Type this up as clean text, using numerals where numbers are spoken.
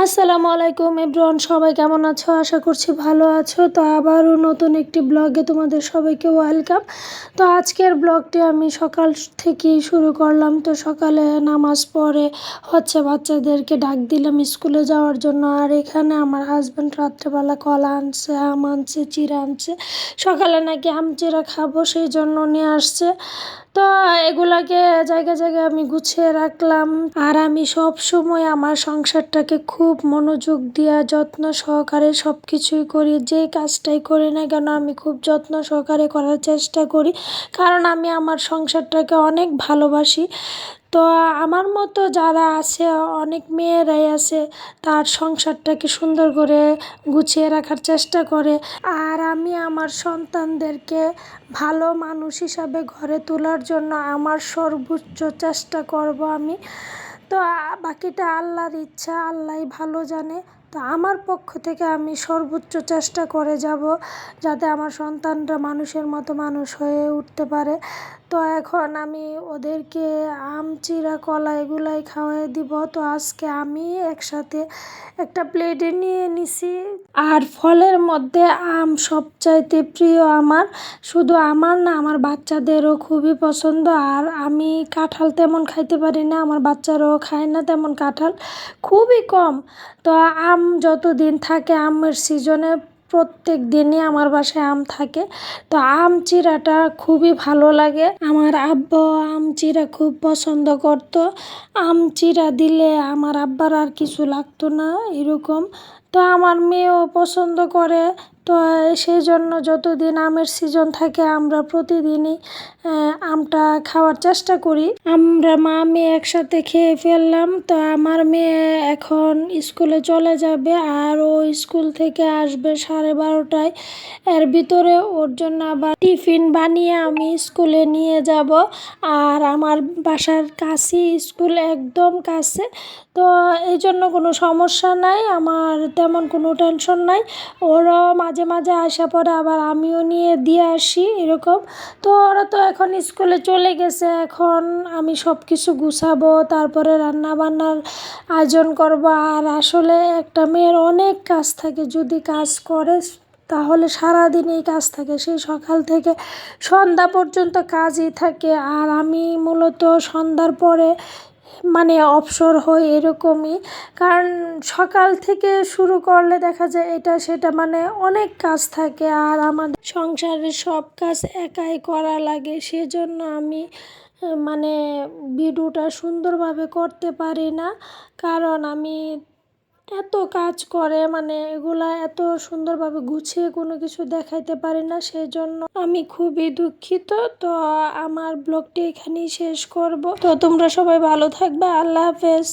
আসসালামু আলাইকুম এভরিওয়ান, সবাই কেমন আছো? আশা করছি ভালো আছো। তো আবারও নতুন একটি ব্লগে তোমাদের সবাইকে ওয়েলকাম। তো আজকের ব্লগটি আমি সকাল থেকেই শুরু করলাম। তো সকালে নামাজ পড়ে বাচ্চাদেরকে ডাক দিলাম স্কুলে যাওয়ার জন্য। আর এখানে আমার হাজব্যান্ড রাত্রেবেলা কলা আনছে, আম আনছে, চিড়া আনছে। সকালে নাকি আম চিড়া খাবো, সেই জন্য নিয়ে আসছে। তো এগুলাকে জায়গায় জায়গায় আমি গুছিয়ে রাখলাম। আর আমি সব সময় আমার সংসারটাকে খুব মনোযোগ দিয়া যত্ন সহকারে সব কিছুই করি। যে কাজটাই করি না কেন আমি খুব যত্ন সহকারে করার চেষ্টা করি, কারণ আমি আমার সংসারটাকে অনেক ভালোবাসি। তো আমার মতো যারা আছে, অনেক মেয়েরাই আছে তার সংসারটাকে সুন্দর করে গুছিয়ে রাখার চেষ্টা করে। আর আমি আমার সন্তানদেরকে ভালো মানুষ হিসাবে গড়ে তোলার জন্য আমার সর্বোচ্চ চেষ্টা করব আমি। তো বাকিটা আল্লাহর ইচ্ছা, আল্লাহই ভালো জানে। তো আমার পক্ষ থেকে আমি সর্বোচ্চ চেষ্টা করে যাব যাতে আমার সন্তানরা মানুষের মতো মানুষ হয়ে উঠতে পারে। তো এখন আমি ওদেরকে আম চিড়া কলা এগুলাই খাওয়াই দিব। তো আজকে আমি একসাথে একটা প্লেটে নিয়ে নিছি। আর ফলের মধ্যে আম সবচাইতে প্রিয় আমার। শুধু আমার না, আমার বাচ্চাদেরও খুবই পছন্দ। আর আমি কাঁঠাল তেমন খাইতে পারি না, আমার বাচ্চারাও খায় না তেমন কাঁঠাল, খুবই কম। তো আম যতদিন থাকে, আমের সিজনে প্রত্যেক দিনই আমার বাসায় আম থাকে। তো আম চিড়াটা খুবই ভালো লাগে। আমার আব্বা আম চিড়া খুব পছন্দ করতো। আম চিড়া দিলে আমার আব্বার আর কিছু লাগতো না, এরকম। তো আমার মেয়েও পছন্দ করে। তো সেই জন্য যতদিন আমের সিজন থাকে আমরা প্রতিদিনই আমটা খাওয়ার চেষ্টা করি। আমরা মা মেয়ে একসাথে খেয়ে ফেললাম। তো আমার মেয়ে এখন স্কুলে চলে যাবে, আর ও স্কুল থেকে আসবে 12:30টায়। এর ভিতরে ওর জন্য আবার টিফিন বানিয়ে আমি স্কুলে নিয়ে যাব। আর আমার বাসার কাছেই স্কুল, একদম কাছে। তো এই জন্য কোনো সমস্যা নাই, আমার তেমন কোনো টেনশন নাই। ওরাও মাঝে মাঝে আসা পরে আবার আমিও নিয়ে দিয়ে আসি, এরকম। তো ওরা তো এখন স্কুলে চলে গেছে, এখন আমি সব কিছু গুছাবো, তারপরে রান্না বান্নার আয়োজন করব। আর আসলে একটা মেয়ের অনেক কাজ থাকে, যদি কাজ করে তাহলে সারাদিনই কাজ থাকে, সেই সকাল থেকে সন্ধ্যা পর্যন্ত কাজই থাকে। আর আমি মূলত সন্ধ্যার পরে মানে অবসর হই, এরকমই। কারণ সকাল থেকে শুরু করলে দেখা যায় এটা সেটা মানে অনেক কাজ থাকে, আর আমাদের সংসারের সব কাজ একাই করা লাগে। সেজন্য আমি মানে ভিডিওটা সুন্দরভাবে করতে পারি না, কারণ আমি এত কাজ করে মানে এগুলা এত সুন্দরভাবে গুছিয়ে কোনো কিছু দেখাইতে পারি না, সেজন্য আমি খুবই দুঃখিত। তো আমার ব্লগটি এখানেই শেষ করব। তো তোমরা সবাই ভালো থাকবে, আল্লাহ হাফেজ।